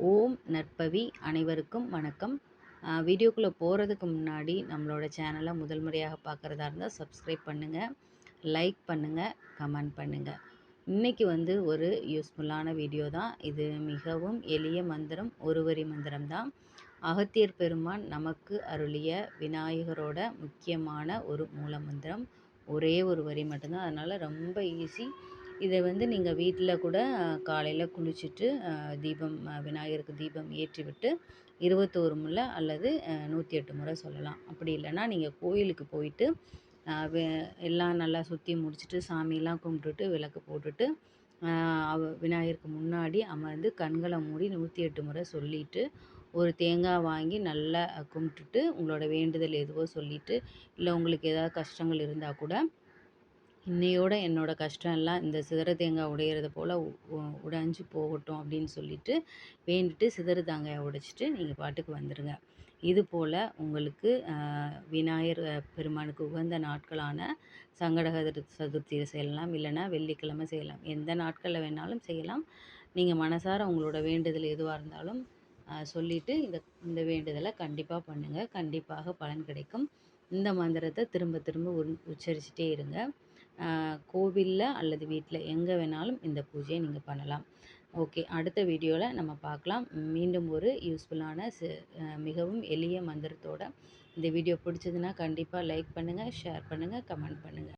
ஓம் நற்பவி அனைவருக்கும் வணக்கம். வீடியோக்குள்ளே போகிறதுக்கு முன்னாடி நம்மளோட சேனலை முதல் முறையாக பார்க்குறதா இருந்தால் சப்ஸ்கிரைப் பண்ணுங்கள், லைக் பண்ணுங்கள், கமெண்ட் பண்ணுங்கள். இன்றைக்கி ஒரு யூஸ்ஃபுல்லான வீடியோ தான் இது. மிகவும் எளிய மந்திரம், ஒரு வரி மந்திரம் தான். அகத்தியர் பெருமான் நமக்கு அருளிய விநாயகரோட முக்கியமான ஒரு மூல மந்திரம். ஒரே ஒரு வரி மட்டும்தான், அதனால் ரொம்ப ஈஸி. இதை நீங்கள் வீட்டில் கூட காலையில் குளிச்சுட்டு தீபம் விநாயகருக்கு தீபம் ஏற்றிவிட்டு 21 முறை அல்லது 108 முறை சொல்லலாம். அப்படி இல்லைன்னா நீங்கள் கோயிலுக்கு போயிட்டு எல்லாம் நல்லா சுற்றி முடிச்சுட்டு சாமியெல்லாம் கும்பிட்டுட்டு விளக்கு போட்டுட்டு விநாயகருக்கு முன்னாடி அமர்ந்து கண்களை மூடி 108 முறை சொல்லிவிட்டு ஒரு தேங்காய் வாங்கி நல்லா கும்பிட்டுட்டு உங்களோட வேண்டுதல் எதுவோ சொல்லிவிட்டு, இல்லை உங்களுக்கு ஏதாவது கஷ்டங்கள் இருந்தால் கூட இன்னையோட என்னோட கஷ்டம் எல்லாம் இந்த சிதற தேங்காய் உடையிறது போல் உடைஞ்சு போகட்டும் அப்படின்னு சொல்லிட்டு வேண்டிட்டு சிதறு தேங்காயை உடைச்சிட்டு நீங்கள் பாட்டுக்கு வந்துடுங்க. இது போல் உங்களுக்கு விநாயகர் பெருமானுக்கு உகந்த நாட்களான சங்கடகர சதுர்த்தி செய்யலாம், இல்லைன்னா வெள்ளிக்கிழமை செய்யலாம். எந்த நாட்களில் வேணாலும் செய்யலாம். நீங்கள் மனசார உங்களோட வேண்டுதல் எதுவாக இருந்தாலும் சொல்லிவிட்டு இந்த வேண்டுதலை கண்டிப்பாக பண்ணுங்கள். கண்டிப்பாக பலன் கிடைக்கும். இந்த மந்திரத்தை திரும்ப திரும்ப உச்சரிச்சுட்டே இருங்க. கோவிலில் அல்லது வீட்டில் எங்கே வேணாலும் இந்த பூஜையை நீங்கள் பண்ணலாம். ஓகே, அடுத்த வீடியோவில் நம்ம பார்க்கலாம். மீண்டும் ஒரு யூஸ்ஃபுல்லான மிகவும் எளிய மந்திரத்தோட. இந்த வீடியோ பிடிச்சதுன்னா கண்டிப்பாக லைக் பண்ணுங்கள், ஷேர் பண்ணுங்கள், கமெண்ட் பண்ணுங்கள்.